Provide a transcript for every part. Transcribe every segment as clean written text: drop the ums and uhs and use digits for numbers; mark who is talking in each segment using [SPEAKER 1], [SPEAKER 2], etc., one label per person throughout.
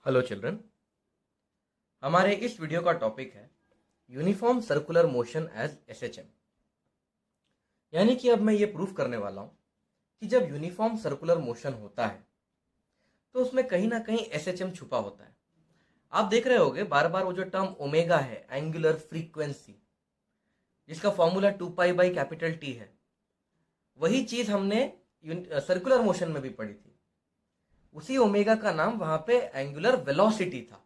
[SPEAKER 1] Hello children. हमारे इस video का टॉपिक है uniform circular motion as SHM. यानी कि अब मैं ये प्रूफ करने वाला हूँ कि जब यूनिफॉर्म सर्कुलर मोशन होता है तो उसमें कहीं ना कहीं एसएचएम छुपा होता है। आप देख रहे होगे बार बार वो जो टर्म ओमेगा है, एंगुलर फ्रीक्वेंसी, जिसका फॉर्मूला 2 पाई/कैपिटल T है, वही चीज हमने सर्कुलर मोशन में भी पढ़ी थी। उसी ओमेगा का नाम वहां पे एंगुलर वेलोसिटी था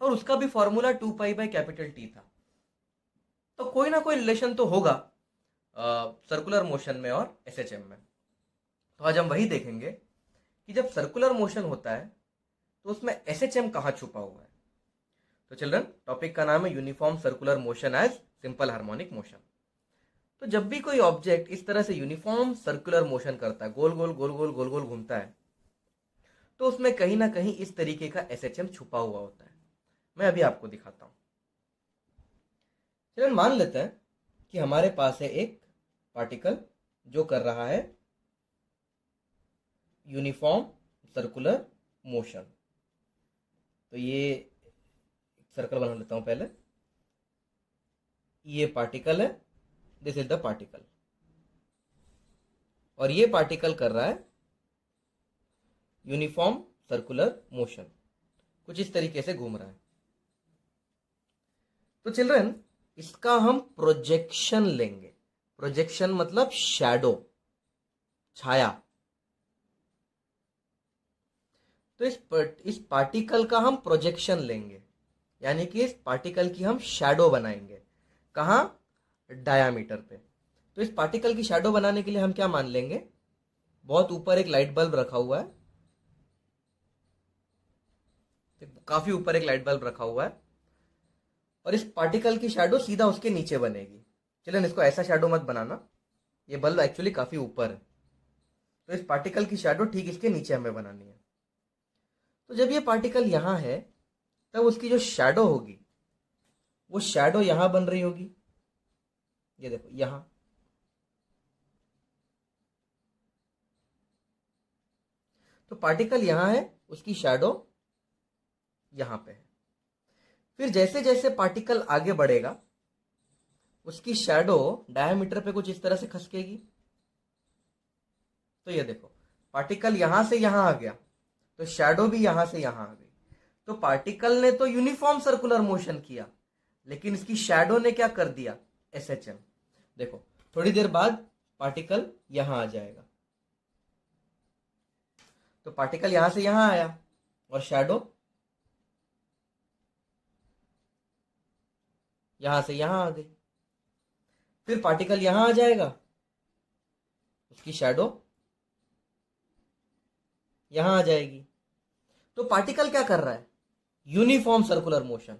[SPEAKER 1] और उसका भी फॉर्मूला 2 पाई/कैपिटल T था। तो कोई ना कोई रिलेशन तो होगा सर्कुलर मोशन में और एसएचएम में। तो आज हम वही देखेंगे कि जब सर्कुलर मोशन होता है तो उसमें एसएचएम कहाँ छुपा हुआ है। तो चिल्ड्रन, टॉपिक का नाम है uniform circular motion as simple harmonic motion. तो जब भी कोई ऑब्जेक्ट इस तरह से यूनिफॉर्म सर्कुलर मोशन करता है, गोल गोल गोल गोल गोल गोल घूमता है, तो उसमें कहीं ना कहीं इस तरीके का एसएचएम छुपा हुआ होता है। मैं अभी आपको दिखाता हूं। चलिए मान लेते हैं कि हमारे पास है एक पार्टिकल जो कर रहा है यूनिफॉर्म सर्कुलर मोशन। तो ये सर्कल बना लेता हूं पहले। ये पार्टिकल है, दिस इज द पार्टिकल, और ये पार्टिकल कर रहा है यूनिफॉर्म सर्कुलर मोशन, कुछ इस तरीके से घूम रहा है। तो चिल्ड्रन, इसका हम प्रोजेक्शन लेंगे। प्रोजेक्शन मतलब शैडो, छाया। तो इस पार्टिकल का हम प्रोजेक्शन लेंगे, यानी कि इस पार्टिकल की हम शैडो बनाएंगे। कहाँ? डायामीटर पे। तो इस पार्टिकल की शैडो बनाने के लिए हम क्या मान लेंगे? बहुत ऊपर एक लाइट बल्ब रखा हुआ है, काफी ऊपर एक लाइट बल्ब रखा हुआ है, और इस पार्टिकल की शैडो सीधा उसके नीचे बनेगी। चलिए इसको ऐसा शैडो मत बनाना, ये बल्ब एक्चुअली काफी ऊपर है। तो इस पार्टिकल की शैडो ठीक इसके नीचे हमें बनानी है। तो जब ये पार्टिकल यहां है तब उसकी जो शैडो होगी वो शैडो यहां बन रही होगी। ये देखो यहां। तो पार्टिकल यहां है, उसकी शैडो यहां पे है। फिर जैसे जैसे पार्टिकल आगे बढ़ेगा उसकी शैडो डायमीटर पे कुछ इस तरह से खसकेगी। तो ये देखो, पार्टिकल यहां से यहां आ गया तो शैडो भी यहां से यहां आ गई। तो पार्टिकल ने तो यूनिफॉर्म सर्कुलर मोशन किया, लेकिन इसकी शैडो ने क्या कर दिया? एसएचएम। देखो थोड़ी देर बाद पार्टिकल यहां आ जाएगा। तो पार्टिकल यहां से यहां आया और शैडो यहां से यहां आ गई। फिर पार्टिकल यहां आ जाएगा, उसकी शैडो यहां आ जाएगी। तो पार्टिकल क्या कर रहा है? Uniform circular motion.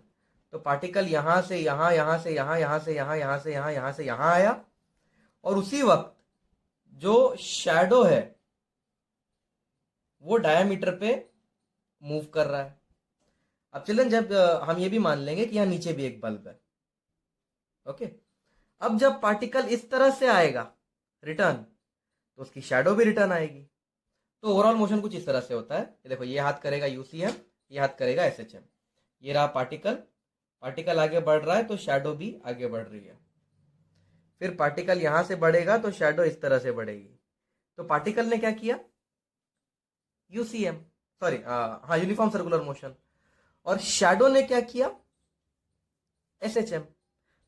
[SPEAKER 1] तो पार्टिकल यहां से यहां, यहां से यहां, यहां से यहां, यहां से यहां, यहां से यहां आया, और उसी वक्त जो शैडो है वो डायमीटर पे मूव कर रहा है। अब चिल्ड्रन, जब हम ये भी मान लेंगे कि यहां नीचे भी एक बल्ब है, ओके। अब जब पार्टिकल इस तरह से आएगा रिटर्न, तो उसकी शैडो भी रिटर्न आएगी। तो ओवरऑल मोशन कुछ इस तरह से होता है। ये देखो, ये हाथ करेगा यूसीएम, ये हाथ करेगा एसएचएम। ये रहा पार्टिकल, पार्टिकल आगे बढ़ रहा है तो शैडो भी आगे बढ़ रही है। फिर पार्टिकल यहां से बढ़ेगा तो शैडो इस तरह से बढ़ेगी। तो पार्टिकल ने क्या किया? यूसीएम, सॉरी, हाँ, यूनिफॉर्म सर्कुलर मोशन। और शैडो ने क्या किया? एसएचएम।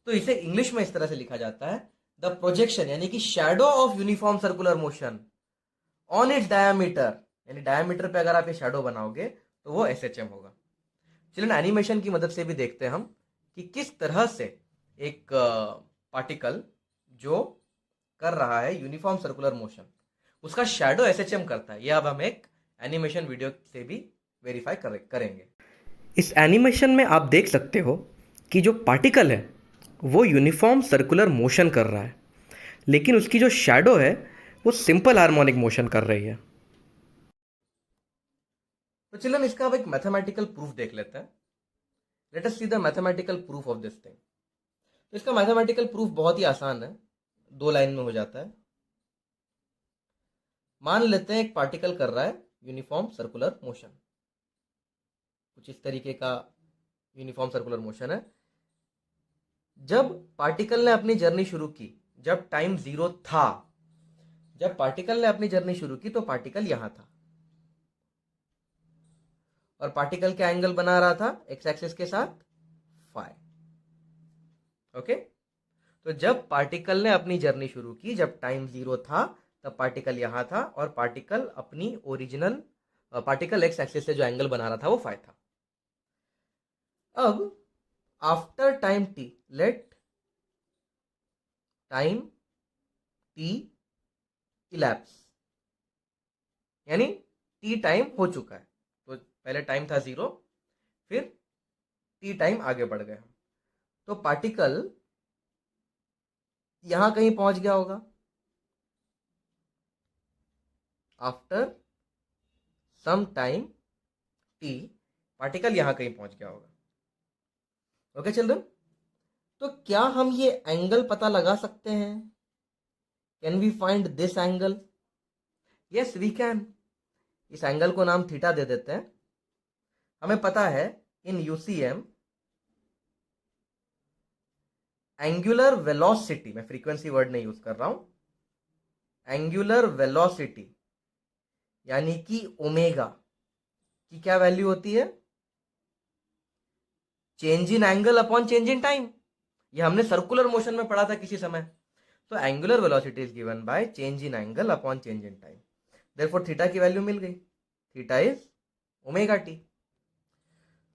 [SPEAKER 1] तो इसे इंग्लिश में इस तरह से लिखा जाता है, द प्रोजेक्शन, यानी कि shadow of uniform circular motion on its diameter. यानी डायमीटर पे अगर आप ये शैडो बनाओगे तो वो एसएचएम होगा। चलिए एनिमेशन की मदद से भी देखते हैं हम कि किस तरह से एक पार्टिकल जो कर रहा है यूनिफॉर्म सर्कुलर मोशन, उसका शैडो एसएचएम करता है। ये अब हम एक एनिमेशन वीडियो से भी वेरीफाई करेंगे। इस एनिमेशन में आप देख सकते हो कि जो पार्टिकल है वो यूनिफॉर्म सर्कुलर मोशन कर रहा है, लेकिन उसकी जो शैडो है वो सिंपल हार्मोनिक मोशन कर रही है। तो चिल्ड्रन, इसका अब एक मैथमेटिकल प्रूफ देख लेते हैं। Let us see the mathematical proof of this thing. तो इसका मैथमेटिकल प्रूफ बहुत ही आसान है, 2 लाइन में हो जाता है। मान लेते हैं एक पार्टिकल कर रहा है यूनिफॉर्म सर्कुलर मोशन। कुछ इस तरीके का यूनिफॉर्म सर्कुलर मोशन है। जब पार्टिकल ने अपनी जर्नी शुरू की, जब टाइम 0 था, जब पार्टिकल ने अपनी जर्नी शुरू की तो पार्टिकल यहां था और पार्टिकल क्या एंगल बना रहा था एक्स एक्सिस के साथ, फाई। ओके, तो जब पार्टिकल ने अपनी जर्नी शुरू की, जब टाइम 0 था, तब पार्टिकल यहां था और पार्टिकल अपनी ओरिजिनल पार्टिकल एक्स एक्सिस से जो एंगल बना रहा था वो फाई था। अब after time T, let time T elapse, यानी टी टाइम हो चुका है, तो पहले टाइम था 0, फिर टी टाइम आगे बढ़ गए हम, तो पार्टिकल यहां कहीं पहुंच गया होगा। After some time T particle यहां कहीं पहुंच गया होगा। ओके चिल्ड्रन, तो क्या हम ये एंगल पता लगा सकते हैं? Can we find this angle? Yes we can. इस एंगल को नाम थीटा दे देते हैं। हमें पता है इन यूसीएम एंगुलर वेलोसिटी, मैं फ्रीक्वेंसी वर्ड नहीं यूज कर रहा हूं, एंगुलर वेलोसिटी यानी कि ओमेगा की क्या वैल्यू होती है? Change in angle upon change in time. ये हमने सर्कुलर मोशन में पढ़ा था किसी समय। तो angular velocity is given by change in angle upon change in time. Therefore theta की वैल्यू मिल गई, थीटा इज ओमेगा टी।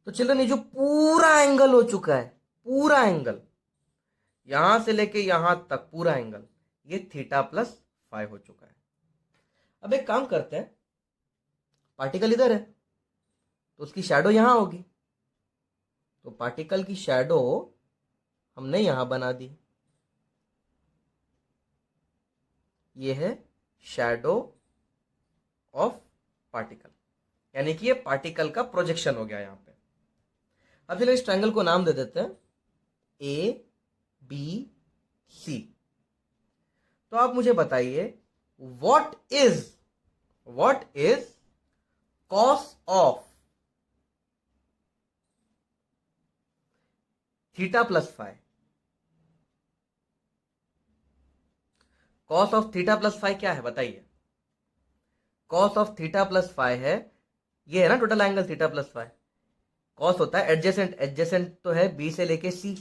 [SPEAKER 1] तो चिल्ड्रन ये जो पूरा एंगल हो चुका है, पूरा एंगल यहां से लेके यहां तक पूरा एंगल, ये थीटा प्लस फाइव हो चुका है। अब एक काम करते हैं, पार्टिकल इधर है तो उसकी शैडो यहां होगी, तो पार्टिकल की शैडो हमने यहां बना दी। ये है शैडो ऑफ पार्टिकल, यानी कि ये पार्टिकल का प्रोजेक्शन हो गया यहां पे। अब चलो इस ट्रायंगल को नाम दे देते हैं ए बी सी। तो आप मुझे बताइए what is cos of theta plus five? Cos of theta plus five क्या है बताइए? Cos of theta plus five है, ये है ना total angle theta plus five. Cos होता है एडजेसेंट, एडजेसेंट तो है बी से लेके C,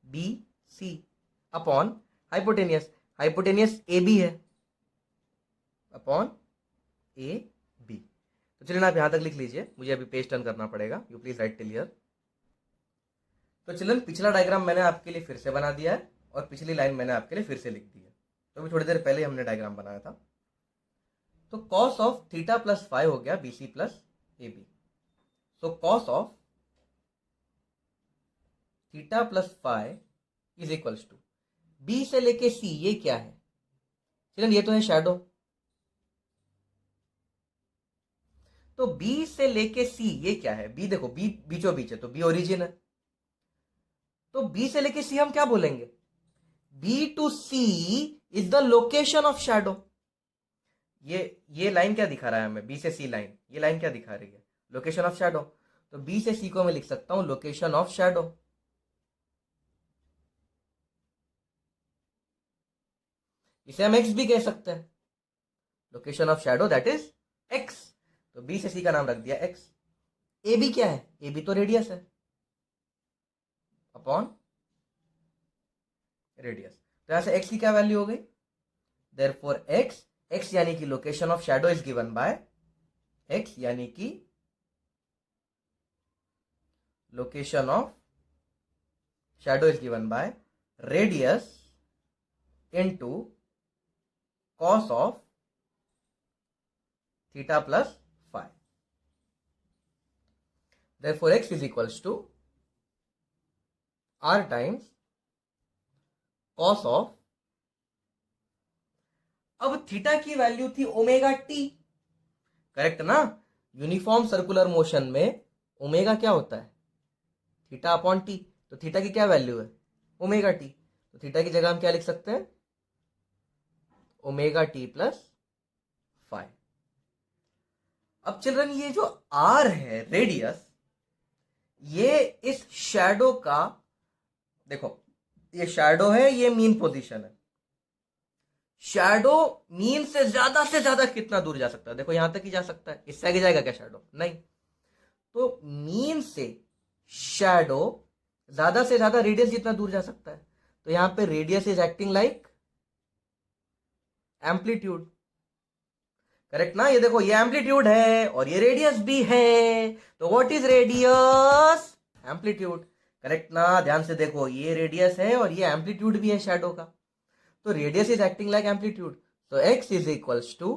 [SPEAKER 1] B C upon hypotenuse, hypotenuse A B है अपॉन ए बी। तो चलिए आप यहां तक लिख लीजिए, मुझे अभी पेज टर्न करना पड़ेगा, you please right till here. तो चिल्ड्रन पिछला डायग्राम मैंने आपके लिए फिर से बना दिया है और पिछली लाइन मैंने आपके लिए फिर से लिख दी है, तो अभी थोड़ी देर पहले हमने डायग्राम बनाया था। तो cos of theta plus five हो गया B C plus A B. So cos of theta plus five is equals to B से लेके सी, ये क्या है चिल्ड्रन? ये तो है शैडो। तो बी से लेके सी ये क्या है? बी देखो, बी बीचों बीच है तो बी ओरिजिन है, तो बी से लेके सी हम क्या बोलेंगे? B to C is the location of shadow. ये लाइन क्या दिखा रहा है हमें? बी से सी लाइन, ये लाइन क्या दिखा रही है? Location of shadow. तो बी से सी को मैं लिख सकता हूं लोकेशन ऑफ शैडो। इसे हम एक्स भी कह सकते हैं, location of shadow that is x. तो बी से सी का नाम रख दिया एक्स। ए बी क्या है? ए बी तो रेडियस है अपॉन रेडियस। तो यहां से एक्स की क्या वैल्यू हो गई? देयरफॉर एक्स, एक्स यानी कि location of shadow is given by x यानी कि location of shadow is given by radius into cos of theta plus five. Therefore x is equals to r times cos of, अब theta की value थी omega T, correct ना? Uniform circular motion में omega क्या होता है? Theta upon T. तो theta की क्या वैल्यू है? Omega T. तो थीटा की जगह हम क्या लिख सकते हैं? Omega T plus five. अब चिल्ड्रन ये जो आर है रेडियस, ये इस शैडो का, देखो ये शैडो है, ये मीन पोजीशन है। शैडो मीन से ज्यादा कितना दूर जा सकता है? देखो यहां तक ही जा सकता है, इससे आगे जाएगा क्या शैडो? नहीं। तो मीन से शैडो ज्यादा से ज्यादा रेडियस जितना दूर जा सकता है, तो यहां पे radius is acting like amplitude. Correct ना? ये देखो, ये एम्पलीट्यूड है और ये रेडियस भी है, तो what is radius? Amplitude. Correct ना? ध्यान से देखो, ये रेडियस है और ये एम्पलीट्यूड भी है शैडो का, तो radius is acting like amplitude. तो x is equals to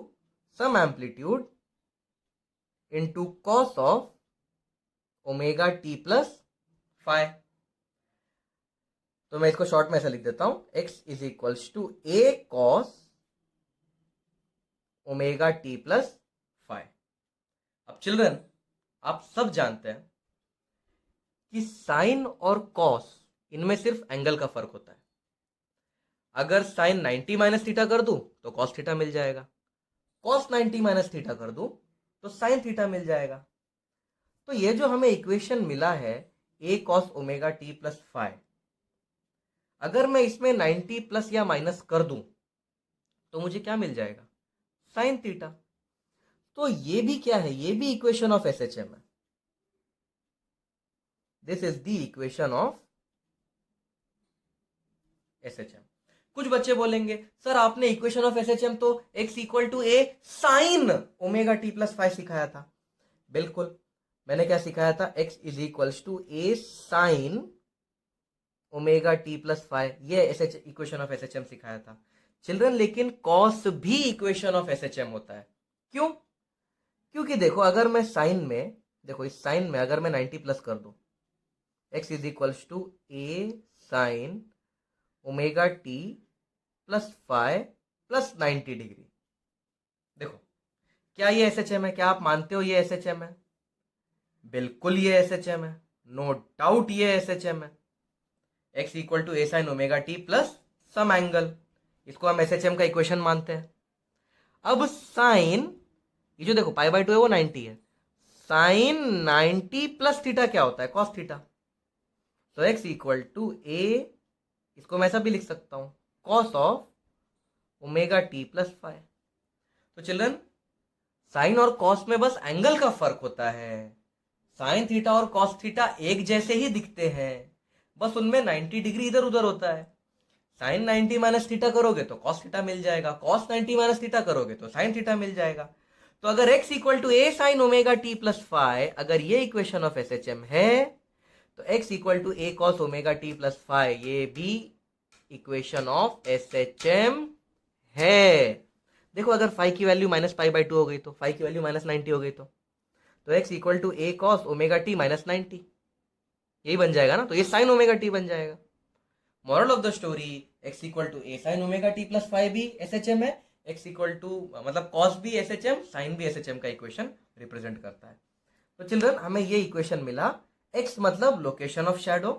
[SPEAKER 1] some amplitude into cos of omega T plus five. तो मैं इसको शॉर्ट में ऐसा लिख देता हूं, x is equals to A cos omega T plus five. अब चिल्ड्रन, आप सब जानते हैं कि साइन और कॉस, इनमें सिर्फ एंगल का फर्क होता है। अगर साइन 90 माइनस थीटा कर दूं तो कॉस थीटा मिल जाएगा, कॉस 90 माइनस थीटा कर दूं तो साइन थीटा मिल जाएगा। तो ये जो हमें इक्वेशन मिला है a cos omega T plus five, अगर मैं इसमें 90 प्लस या माइनस कर दूं तो मुझे क्या मिल जाएगा? Sine theta. तो ये भी क्या है? ये भी इक्वेशन ऑफ एसएचएम है। This is the equation of SHM. कुछ बच्चे बोलेंगे सर आपने इक्वेशन ऑफ एसएचएम तो x equal to A sine omega T plus five सिखाया था। बिल्कुल, मैंने क्या सिखाया था? x is equals to A sine omega T plus five, ये इक्वेशन ऑफ एसएचएम सिखाया था चिल्ड्रन। लेकिन कॉस भी इक्वेशन ऑफ एसएचएम होता है। क्यों? क्योंकि देखो, अगर मैं साइन में, देखो इस साइन में अगर मैं 90 प्लस कर दूं, x is equals to A sine omega T plus five plus 90 degree. देखो, क्या ये एसएचएम है? क्या आप मानते हो ये एसएचएम है? बिल्कुल ये एसएचएम है, नो डाउट ये एसएचएम है। x equal to A sine omega T plus some angle, इसको हम एसएचएम का इक्वेशन मानते हैं। अब साइन, ये जो देखो पाई बाय 2 है वो 90 है, साइन 90 प्लस थीटा क्या होता है? Cos theta. तो x इक्वल टू ए, इसको मैं ऐसा भी लिख सकता हूं, cos of omega T plus five. तो चिल्ड्रन, साइन और कॉस में बस एंगल का फर्क होता है। साइन थीटा और कॉस थीटा एक जैसे ही दिखते हैं, बस उनमें 90 डिग्री इधर उधर होता है। साइन 90 माइनस थीटा करोगे तो कॉस थीटा मिल जाएगा, कॉस 90 माइनस थीटा करोगे तो साइन थीटा मिल जाएगा। तो अगर x equal to A sine omega T plus five, अगर ये इक्वेशन ऑफ एसएचएम है, तो x equal to A cos omega T plus five, ये भी इक्वेशन ऑफ एसएचएम है। देखो, अगर फाइव की वैल्यू माइनस पाई बाय 2 हो गई तो फाइव की वैल्यू माइनस 90 हो गई, तो x equal to A cos omega T minus 90, यही बन जाएगा ना। तो ये साइन ओमेगा टी बन जाएगा। Moral of the story, x equal to A sine omega T plus five भी एसएचएम है, x इक्वल टू मतलब कॉस भी एसएचएम, साइन भी एसएचएम का इक्वेशन रिप्रेजेंट करता है। तो चिल्ड्रन, हमें ये इक्वेशन मिला, x मतलब लोकेशन ऑफ शैडो।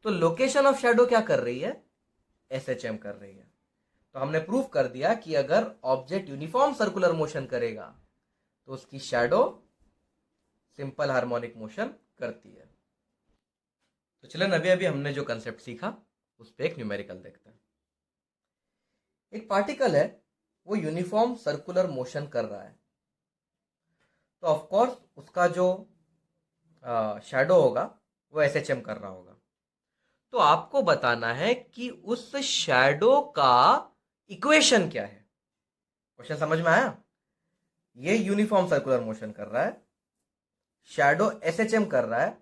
[SPEAKER 1] तो लोकेशन ऑफ शैडो क्या कर रही है? एसएचएम कर रही है। तो हमने प्रूव कर दिया कि अगर ऑब्जेक्ट यूनिफॉर्म सर्कुलर मोशन करेगा तो उसकी शैडो सिंपल हार्मोनिक मोशन करती है। तो चलन, अभी अभी हमने जो कंसेप्ट सीखा उस पर एक न्यूमेरिकल देखते हैं। एक पार्टिकल है, वो यूनिफॉर्म सर्कुलर मोशन कर रहा है, तो ऑफ कोर्स उसका जो शैडो होगा वो एसएचएम कर रहा होगा। तो आपको बताना है कि उस शैडो का इक्वेशन क्या है। क्वेश्चन समझ में आया? ये यूनिफॉर्म सर्कुलर मोशन कर रहा है, शैडो एसएचएम कर रहा है,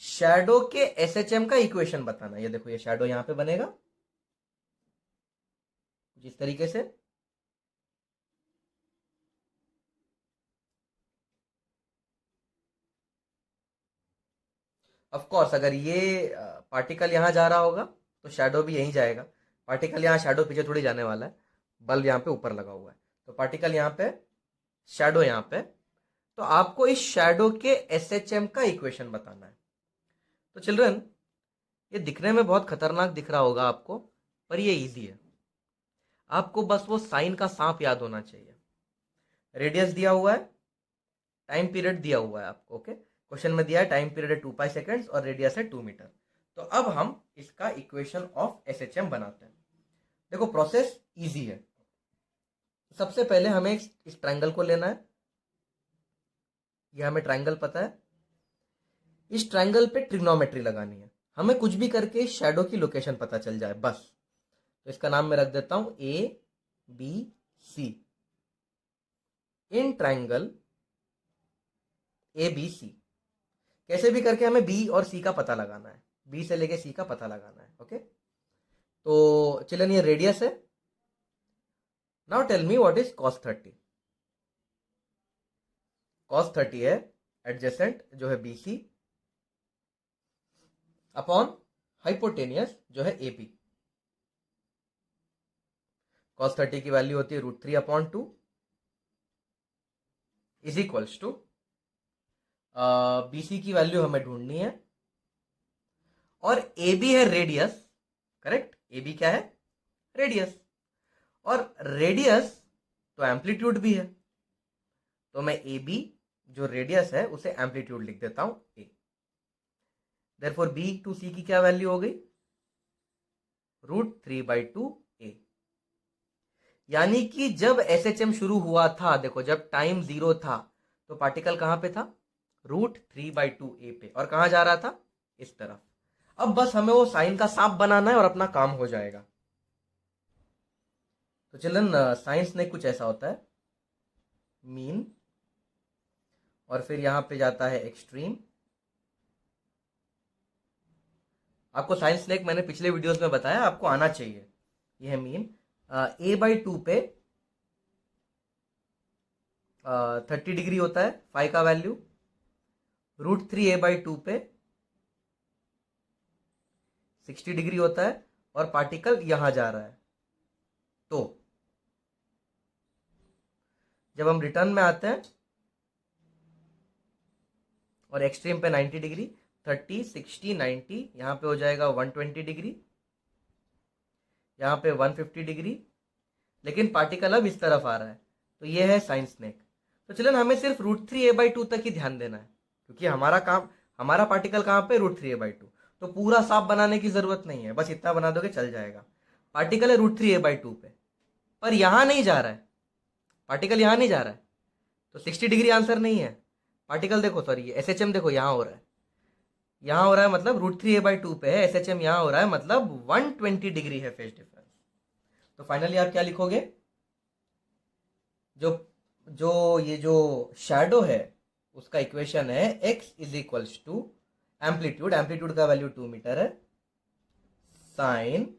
[SPEAKER 1] शैडो के एसएचएम का इक्वेशन बताना। ये देखो, ये शैडो यहां पे बनेगा जिस तरीके से, ऑफ कोर्स अगर ये पार्टिकल यहां जा रहा होगा तो शैडो भी यहीं जाएगा। पार्टिकल यहां, शैडो पीछे थोड़ी जाने वाला है, बल्ब यहां पे ऊपर लगा हुआ है, तो पार्टिकल यहां पे, शैडो यहां पे। तो आपको इस शैडो के एसएचएम का इक्वेशन बताना है। तो चिल्ड्रन, ये दिखने में बहुत खतरनाक दिख रहा होगा आपको, पर ये इजी है। आपको बस वो साइन का सांप याद होना चाहिए। रेडियस दिया हुआ है, टाइम पीरियड दिया हुआ है आपको, ओके। क्वेश्चन में दिया है टाइम पीरियड है 2 पाई सेकेंड्स और रेडियस है 2 मीटर। तो अब हम इसका इक्वेशन ऑफ एसएचएम बनाते हैं। देखो प्रोसेस इजी है। सबसे पहले हमें इस ट्रायंगल को लेना है। ये हमें ट्रायंगल पता है। इस ट्रायंगल पे ट्रिग्नोमेट्री लगानी है। हमें कुछ भी करके शैडो की लोकेशन पता चल जाए बस। तो इसका नाम मैं रख देता हूं A B C. In triangle A B C, कैसे भी करके हमें बी और सी का पता लगाना है। बी से लेके सी का पता लगाना है, ओके। तो चलन ये रेडियस है। Now tell me what is cos 30। cos 30 है एडजेसेंट जो है BC अपॉन हाइपोटेनियस जो है AP। cos 30 की वैल्यू होती है √3/2 इज इक्वल्स टू BC की वैल्यू हमें ढूंढनी है और AB है रेडियस, करेक्ट। AB क्या है? रेडियस। और रेडियस तो एम्पलीट्यूड भी है, तो मैं AB जो रेडियस है उसे एम्पलीट्यूड लिख देता हूं A। Therefore B to C की क्या वैल्यू हो गई? √3/2 A। यानी कि जब SHM शुरू हुआ था, देखो जब टाइम 0 था तो पार्टिकल कहां पे था? √3/2 A पे। और कहां जा रहा था? इस तरफ। अब बस हमें वो साइन का सांप बनाना है और अपना काम हो जाएगा। तो चिल्ड्रन साइंस में कुछ ऐसा होता है, मीन, और फिर यहां पे जाता है एक्सट्रीम। आपको साइंस स्नेक मैंने पिछले वीडियोस में बताया, आपको आना चाहिए। यह है मीन। A/2 पे 30 डिग्री होता है फाई का वैल्यू। √3A/2 पे 60 डिग्री होता है और पार्टिकल यहां जा रहा है। तो जब हम रिटर्न में आते हैं और एक्सट्रीम पे 90 डिग्री, 30 60 90, यहां पे हो जाएगा 120 डिग्री, यहां पे 150 डिग्री। लेकिन पार्टिकल अब इस तरफ आ रहा है, तो ये है साइन स्नेक। तो चलो हमें सिर्फ √3A/2 तक ही ध्यान देना है, क्योंकि हमारा काम, हमारा पार्टिकल कहां पे? √3A/2। तो पूरा साफ बनाने की जरूरत नहीं है, बस इतना बना दोगे चल जाएगा। पार्टिकल है √3A/2 पे, पर यहां नहीं जा रहा है। पार्टिकल यहां नहीं जा रहा है, तो 60 डिग्री आंसर नहीं है। पार्टिकल देखो, सॉरी SHM देखो यहां हो रहा है, यहां हो रहा है मतलब √3A/2 पे है। SHM यहां हो रहा है मतलब 120 डिग्री है फेज डिफरेंस। तो फाइनली आप क्या लिखोगे? जो जो ये जो शैडो है उसका इक्वेशन है x is equals to amplitude, amplitude का वैल्यू 2 मीटर है, sine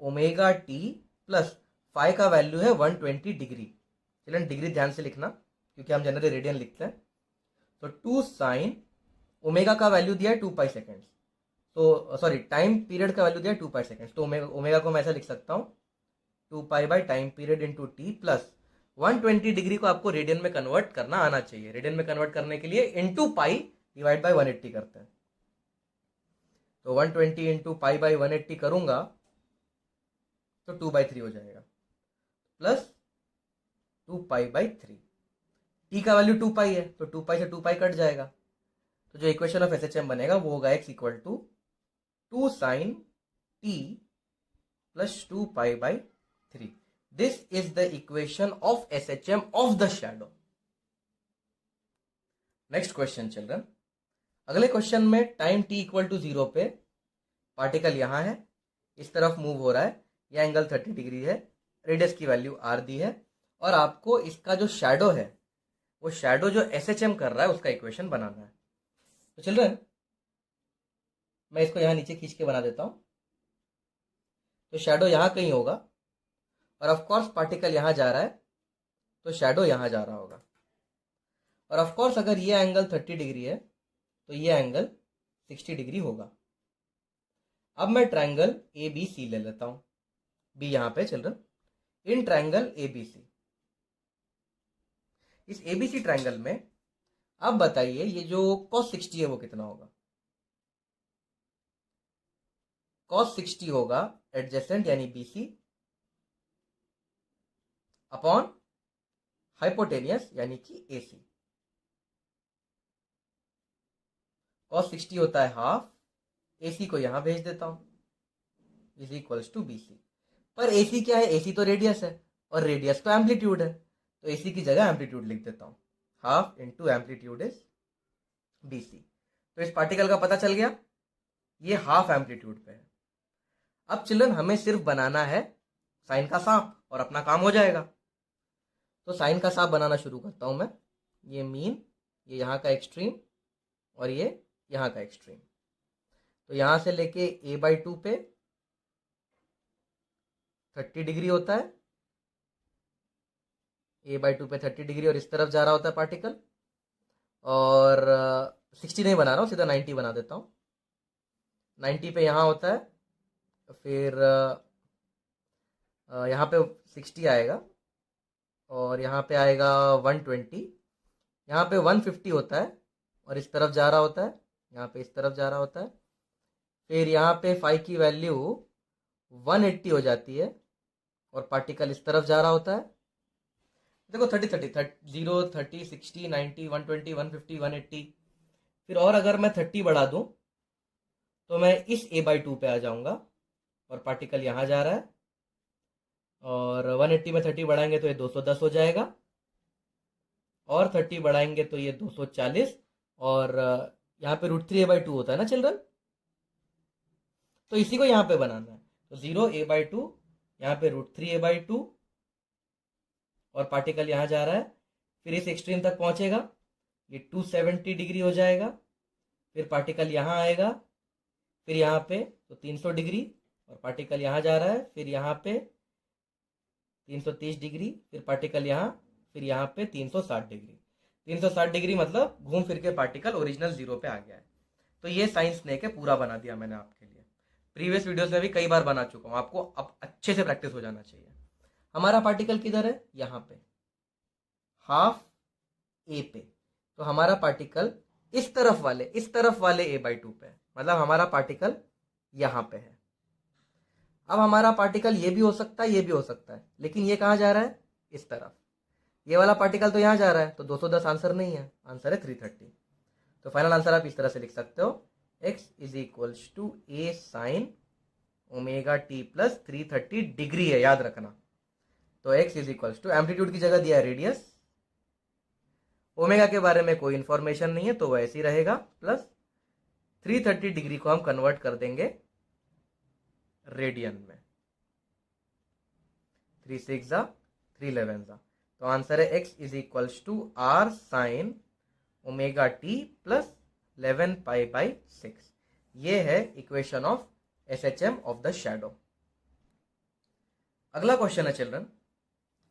[SPEAKER 1] omega T plus phi का वैल्यू है 120 डिग्री। चलिए डिग्री ध्यान से लिखना क्योंकि हम जनरली रेडियन लिखते हैं। तो 2 साइन ओमेगा का वैल्यू दिया है 2 पाई सेकेंड्स, तो सॉरी टाइम पीरियड का वैल्यू दिया है 2 पाई सेकेंड्स। तो ओमेगा को मैं ऐसा लिख सकता हूं 2 pi by time period into T plus 120 degree को आपको रेडियन में कन्वर्ट करना आना चाहिए। रेडियन में कन्वर्ट करने के लिए इंटू पाई डिवाइड बाई 180 करते हैं। तो 120 इंटू पाई बाई 180 करूंगा तो 2/3 हो जाएगा, प्लस 2 पाई/3। टी का वैल्यू 2 पाई है तो 2 पाई से 2 पाई कट जाएगा। तो जो इक्वेशन ऑफ SHM बनेगा वो होगा x equal to 2 sine t plus 2 पाई/3। This is the equation of SHM of the shadow. Next question children. अगले क्वेश्चन में टाइम t इक्वल टू 0 पे पार्टिकल यहां है, इस तरफ मूव हो रहा है, यह एंगल 30 डिग्री है, रेडियस की वैल्यू r दी है, और आपको इसका जो शैडो है वो शैडो जो SHM कर रहा है उसका इक्वेशन बनाना है। तो चिल्ड्रन मैं इसको यहां नीचे खींच के बना देता हूं। तो शैडो यहां कहीं होगा और ऑफ कोर्स पार्टिकल यहां जा रहा है तो शैडो यहां जा रहा होगा। और ऑफ कोर्स अगर ये एंगल 30 डिग्री है तो ये एंगल 60 डिग्री होगा। अब मैं ट्रायंगल ABC ले लेता हूं, बी यहां पे चिल्ड्रन। इन ट्रायंगल ABC, इस ABC ट्रायंगल में अब बताइए ये जो cos 60 है वो कितना होगा? cos 60 होगा एडजेसेंट यानी BC अपॉन हाइपोटेनियस यानी कि AC। cos 60 होता है हाफ, AC को यहां भेज देता हूं, इज इक्वल्स टू BC। पर AC क्या है, AC तो रेडियस है और रेडियस तो एम्पलीट्यूड है, तो AC की जगह एम्पलीट्यूड लिख देता हूं, half into amplitude is BC। तो इस पार्टिकल का पता चल गया, ये हाफ एम्पलीट्यूड पे है। अब चिल्ड्रन हमें सिर्फ बनाना है साइन का सांप और अपना काम हो जाएगा। तो साइन का सांप बनाना शुरू करता हूं मैं। ये मीन, ये यहाँ का एक्सट्रीम और ये यहाँ का एक्सट्रीम। तो यहां से लेके a/2 पे 30 डिग्री होता है, a/2 पे 30 डिग्री, और इस तरफ जा रहा होता है पार्टिकल। और 60 नहीं बना रहा हूँ, सीधा 90 बना देता हूँ। 90 पे यहाँ होता है, फिर यहाँ पे 60 आएगा और यहाँ पे आएगा 120, यहाँ पे 150 होता है और इस तरफ जा रहा होता है, यहाँ पे इस तरफ जा रहा होता है। फिर यहाँ पे 5 की वैल्यू 180 हो जाती है और पार्टिकल इस तरफ जा रहा होता है। देखो 30 30 0 30 60 90 120 150 180। फिर और अगर मैं 30 बढ़ा दूं तो मैं इस a/2 पे आ जाऊंगा और पार्टिकल यहाँ जा रहा है, और 180 में 30 बढ़ाएंगे तो ये 210 हो जाएगा, और 30 बढ़ाएंगे तो ये 240, और यहाँ पे √3 a/2 होता है ना चिल्ड्रन, तो इसी को यहाँ पे बनाना है। तो 0 a/2, यहाँ पे √3 a/2, और पार्टिकल यहाँ जा रहा है, फिर इस एक्सट्रीम तक पहुंचेगा, ये 270 डिग्री हो जाएगा। फिर पार्टिकल यहाँ आएगा, फिर यहाँ पे तो 300 डिग्री, और पार्टिकल यहाँ जा रहा है, फिर यहाँ पे 330 डिग्री, फिर पार्टिकल यहाँ, फिर यहाँ पे 360 डिग्री। 360 डिग्री मतलब घूम फिर के पार्टिकल ओरिजिनल 0 पे आ गया है। तो ये साइन स्नेक है, पूरा बना दिया मैंने आपके लिए। प्रीवियस वीडियोस में भी कई बार बना चुका हूँ, आपको अब अच्छे से प्रैक्टिस हो जाना चाहिए। हमारा पार्टिकल किधर है, यहाँ पे हाफ A पे। तो हमारा पार्टिकल इस तरफ वाले a/2 पे है, मतलब हमारा पार्टिकल यहाँ पे है। अब हमारा पार्टिकल ये भी हो सकता है, ये भी हो सकता है, लेकिन ये कहाँ जा रहा है, इस तरफ। ये वाला पार्टिकल तो यहाँ जा रहा है, तो 210 आंसर नहीं है, आंसर है 330। तो फाइनल आंसर आप इस तरह से लिख सकते हो, x is equals to a sine omega t plus 330 degree है, याद रखना। तो x is equals to, amplitude की जगह दिया है रेडियस, ओमेगा के बारे में कोई इंफॉर्मेशन नहीं है तो वह ऐसे ही रहेगा, प्लस 330 डिग्री को हम कन्वर्ट कर देंगे रेडियन में, 3 6 3 11 तो आंसर है x is equals to r sine omega t plus 11 पाई/6। ये है equation of SHM of the shadow. अगला क्वेश्चन है चिल्ड्रन,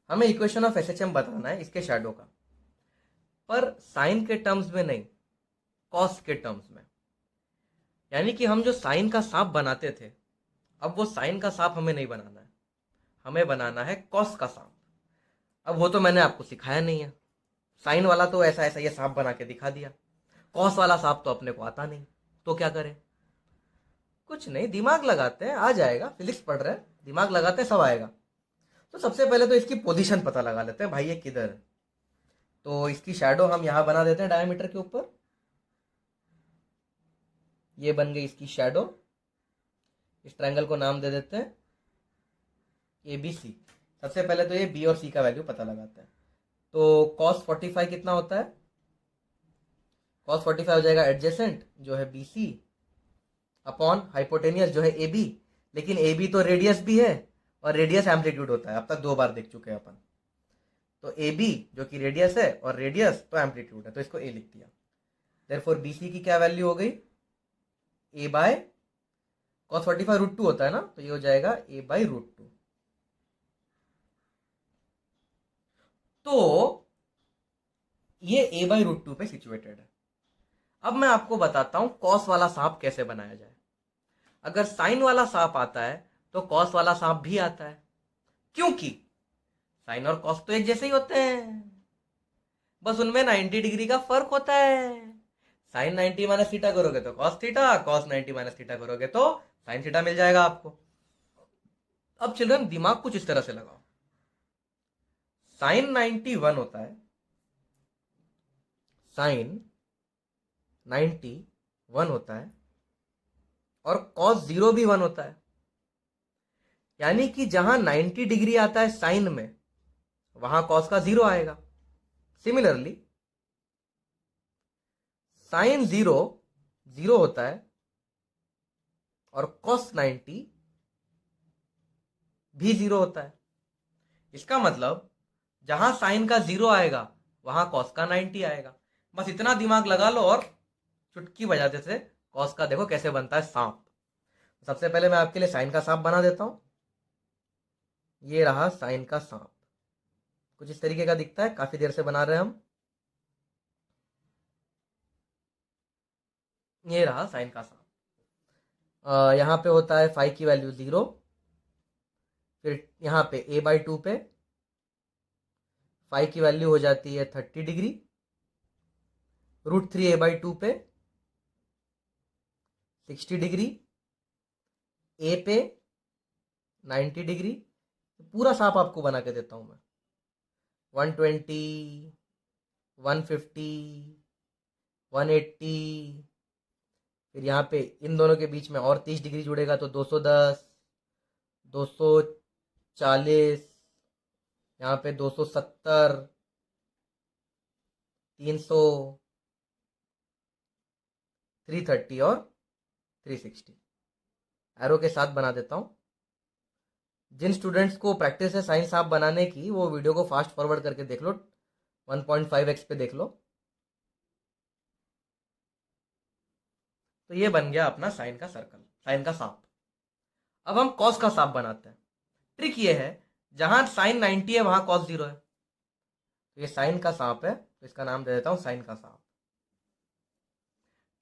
[SPEAKER 1] हमें इक्वेशन ऑफ SHM बताना है इसके शैडो का, पर साइन के टर्म्स में नहीं, कॉस के टर्म्स में। यानी कि हम जो साइन का सांप बनाते थे, अब वो साइन का सांप हमें नहीं बनाना है, हमें बनाना है कॉस का सांप। अब वो तो मैंने आपको सिखाया नहीं है, साइन वाला तो ऐसा ऐसा ये सांप बना के दिखा दिया, कॉस वाला सांप तो अपने को आता नहीं, तो क्या करें? कुछ नहीं, दिमाग लगाते हैं, आ जाएगा। फिजिक्स पढ़ रहे हैं, दिमाग लगाते हैं, सब आएगा। तो सबसे पहले तो इसकी पोजीशन पता लगा लेते हैं, भाई ये किधर है। तो इसकी शैडो हम यहां बना देते हैं डायमीटर के ऊपर, ये बन गई इसकी शैडो। इस ट्रायंगल को नाम दे देते हैं ABC। सबसे पहले तो ये B और C का वैल्यू पता लगाते हैं। तो cos 45 कितना होता है, cos 45 हो जाएगा एडजेसेंट जो है BC अपॉन हाइपोटेनियस जो है AB, लेकिन AB तो रेडियस भी है और रेडियस एम्पलीट्यूड होता है, अब तक 2 बार देख चुके हैं अपन। तो AB जो कि रेडियस है और रेडियस तो एम्पलीट्यूड है, तो इसको A लिख दिया। देयरफॉर BC की क्या वैल्यू हो गई, A बाय cos 45 √2 होता है ना, तो ये हो जाएगा A बाई √2। तो ये A बाई √2 पे सिचुएटेड है। अब मैं आपको बताता हूं कॉस वाला सांप कैसे बनाया जाए। अगर साइन वाला सांप आता है तो कॉस वाला सांप भी आता है, क्योंकि साइन और कॉस तो एक जैसे ही होते हैं, बस उनमें 90 डिग्री का फर्क होता है। साइन 90 माइनस थीटा करोगे तो cos theta, cos 90 minus theta करोगे तो साइन थीटा मिल जाएगा आपको। अब चिल्ड्रन दिमाग कुछ इस तरह से लगाओ, साइन 90 1 होता है, साइन 90 1 होता है, और कॉस 0 भी 1 होता है। यानी कि जहां 90 डिग्री आता है साइन में, वहां कॉस का 0 आएगा। सिमिलरली साइन 0 0 होता है और कॉस 90 भी 0 होता है। इसका मतलब जहां साइन का 0 आएगा वहां कॉस का 90 आएगा। बस इतना दिमाग लगा लो और चुटकी बजाते से कॉस का देखो कैसे बनता है सांप। सबसे पहले मैं आपके लिए साइन का सांप बना देता हूं। ये रहा साइन का सांप, कुछ इस तरीके का दिखता है। काफी देर से बना रहे हैं हम। ये रहा साइन का सांप। यहां पे होता है फाई की वैल्यू 0, फिर यहां पे a/2 पे फाई की वैल्यू हो जाती है 30 डिग्री, √3 a/2 पे 60 डिग्री, ए पे 90 डिग्री। पूरा सांप आपको बना के देता हूं मैं। 120, 150, 180, फिर यहाँ पे इन दोनों के बीच में और 30 डिग्री जुड़ेगा तो 210, 240, यहाँ पे 270, 300, 330 और 360 एरो के साथ बना देता हूं। जिन स्टूडेंट्स को प्रैक्टिस है साइन सांप बनाने की, वो वीडियो को फास्ट फॉरवर्ड करके देख लो, 1.5x पे देख लो। तो ये बन गया अपना साइन का सर्कल, साइन का सांप। अब हम कॉस का सांप बनाते हैं। ट्रिक ये है, जहां साइन 90 है वहां कॉस 0 है। तो ये साइन का सांप है, तो इसका नाम दे देता हूं साइन का सांप।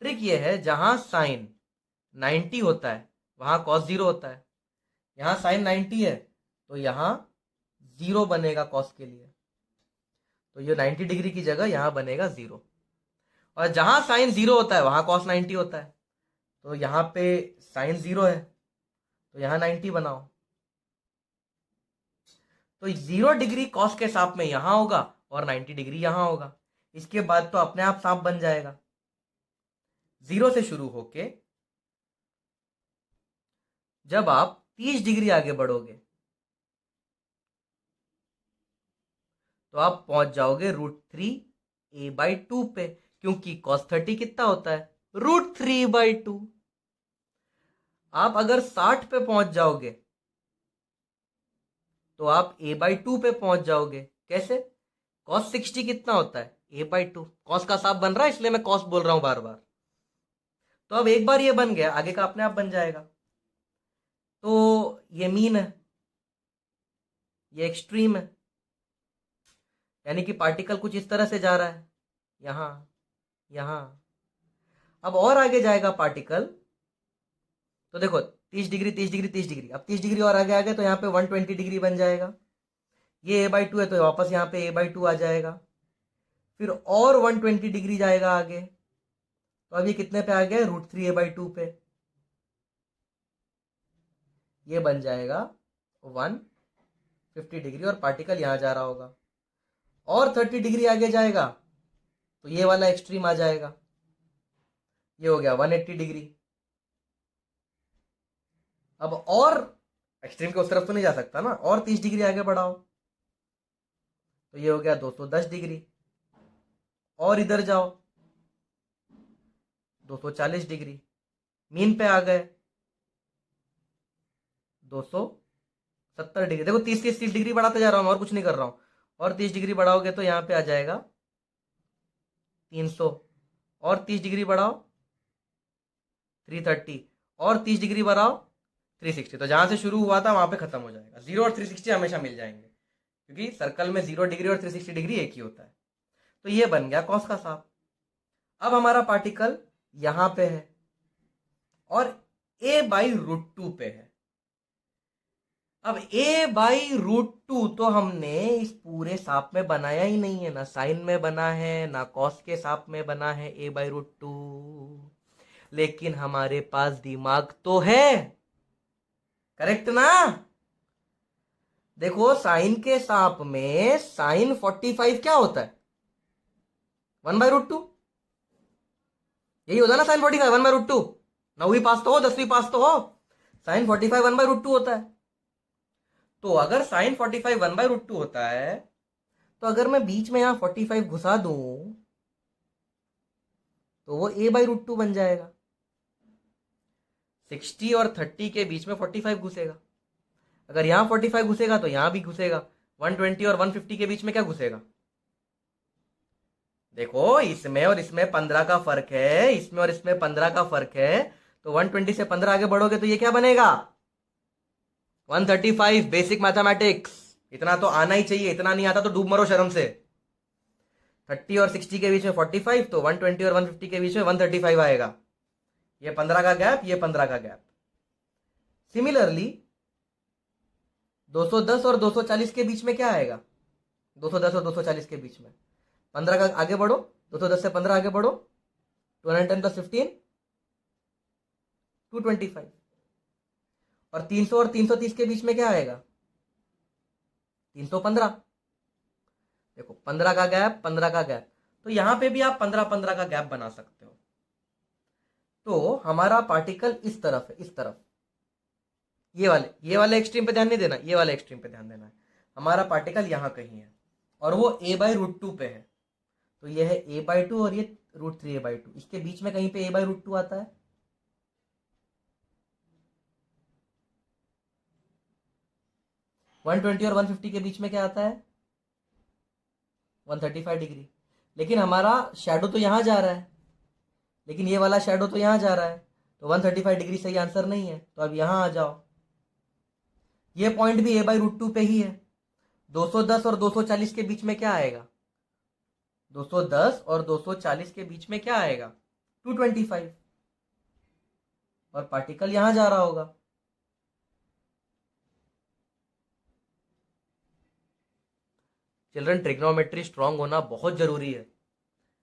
[SPEAKER 1] ट्रिक ये है, जहां साइन 90 होता है वहां कॉस 0 होता है। यहां साइन 90 है तो यहां 0 बनेगा कॉस के लिए, तो ये 90 डिग्री की जगह यहां बनेगा 0। और जहां साइन 0 होता है वहां कॉस 90 होता है, तो यहां पे साइन 0 है तो यहां 90 बनाओ। तो 0 डिग्री कॉस के सांप में यहां होगा और 90 डिग्री यहां होगा। इसके बाद तो अपने आप सांप बन जाएगा। 0 से शुरू होके जब आप 30 डिग्री आगे बढ़ोगे तो आप पहुंच जाओगे √3 a/2 पे, क्योंकि cos 30 कितना होता है, √3/2। आप अगर 60 पे पहुंच जाओगे तो आप a/2 पे पहुंच जाओगे। कैसे, cos 60 कितना होता है, a/2। cos का सांप बन रहा है इसलिए मैं cos बोल रहा हूं बार बार। तो अब एक बार ये बन गया, आगे का अपने आप बन जाएगा। तो ये मीन है, ये एक्सट्रीम है, यानी कि पार्टिकल कुछ इस तरह से जा रहा है, यहां यहां। अब और आगे जाएगा पार्टिकल, तो देखो 30 डिग्री 30 डिग्री 30 डिग्री, अब 30 डिग्री और आगे आ गए तो यहाँ पे 120 डिग्री बन जाएगा। ये a/2 है तो वापस यहाँ पे a/2 आ जाएगा। फिर और 120 डिग्री जाएगा आगे, तो अब ये कितने पे आ गया, √3 a/2 पे। ये बन जाएगा 150 डिग्री और पार्टिकल यहां जा रहा होगा। और 30 डिग्री आगे जाएगा तो ये वाला एक्सट्रीम आ जाएगा, ये हो गया 180 डिग्री। अब और एक्सट्रीम के उस तरफ तो नहीं जा सकता ना, और 30 डिग्री आगे बढ़ाओ तो ये हो गया 210 डिग्री। और इधर जाओ 240 डिग्री, मीन पे आ गए 270 डिग्री। देखो 30 डिग्री बढ़ाते जा रहा हूं, और कुछ नहीं कर रहा हूं। और 30 डिग्री बढ़ाओगे तो यहां पे आ जाएगा 300। और 30 डिग्री बढ़ाओ 330, और 30 डिग्री बढ़ाओ 360। तो जहां से शुरू हुआ था वहां पे खत्म हो जाएगा। 0 और 360 हमेशा मिल जाएंगे, क्योंकि सर्कल में 0 डिग्री और 360 डिग्री एक ही होता है। तो ये बन गया कॉस का सांप। अब हमारा पार्टिकल यहां पे है और a/√2 पे है। अब a/√2 तो हमने इस पूरे सांप में बनाया ही नहीं है, ना साइन में बना है ना कॉस के सांप में बना है a/√2। लेकिन हमारे पास दिमाग तो है, करेक्ट ना। देखो साइन के सांप में साइन 45 क्या होता है? 1/√2। यही होता है ना साइन 45 1/√2। 9वीं पास तो हो, 10वीं पास तो हो। साइन 45 1/√2 होता है। तो अगर साइन 45 1/√2 होता है, तो अगर मैं बीच में यहां 45 घुसा दूं तो वो a/√2 बन जाएगा। 60 और 30 के बीच में 45 घुसेगा। अगर यहां 45 घुसेगा तो यहां भी घुसेगा। 120 और 150 के बीच में क्या घुसेगा? देखो इसमें और इसमें 15 का फर्क है, इसमें और इसमें 15 का फर्क है। तो 120 से 15 आगे बढ़ोगे तो ये क्या बनेगा? 135। बेसिक मैथमेटिक्स इतना तो आना ही चाहिए, इतना नहीं आता तो डूब मरो शर्म से। 30 और 60 के बीच में 45, तो 120 और 150 के बीच में 135 आएगा। ये 15 का गैप, ये 15 का गैप। सिमिलरली 210 और 240 के बीच में क्या आएगा? 210 और 240 के बीच में 15 का आगे बढ़ो, 210 से 15 आगे बढ़ो, 210 प्लस 15 225। और 300 और 330 के बीच में क्या आएगा? 315। देखो 15 का गैप, 15 का गैप। तो यहां पे भी आप 15-15 का गैप बना सकते हो। तो हमारा पार्टिकल इस तरफ है, इस तरफ। ये वाले एक्सट्रीम पे ध्यान नहीं देना, ये वाले एक्सट्रीम पे ध्यान देना है। हमारा पार्टिकल यहां कहीं है और वो a/√2 पे है। तो ये है a/2 और ये √3a/2। इसके बीच में कहीं पे a/√2 आता है। 120 और 150 के बीच में क्या आता है? 135 डिग्री। लेकिन हमारा शेडो तो यहां जा रहा है, लेकिन ये वाला शेडो तो यहां जा रहा है। तो 135 डिग्री सही आंसर नहीं है। तो अब यहां आ जाओ, ये पॉइंट भी a/√2 पे ही है। 210 और 240 के बीच में क्या आएगा? 210 और 240 के बीच में क्या आएगा? 225। और पार्टिकल यहां जा रहा होगा। चिल्ड्रन, ट्रिग्नोमेट्री स्ट्रांग होना बहुत जरूरी है।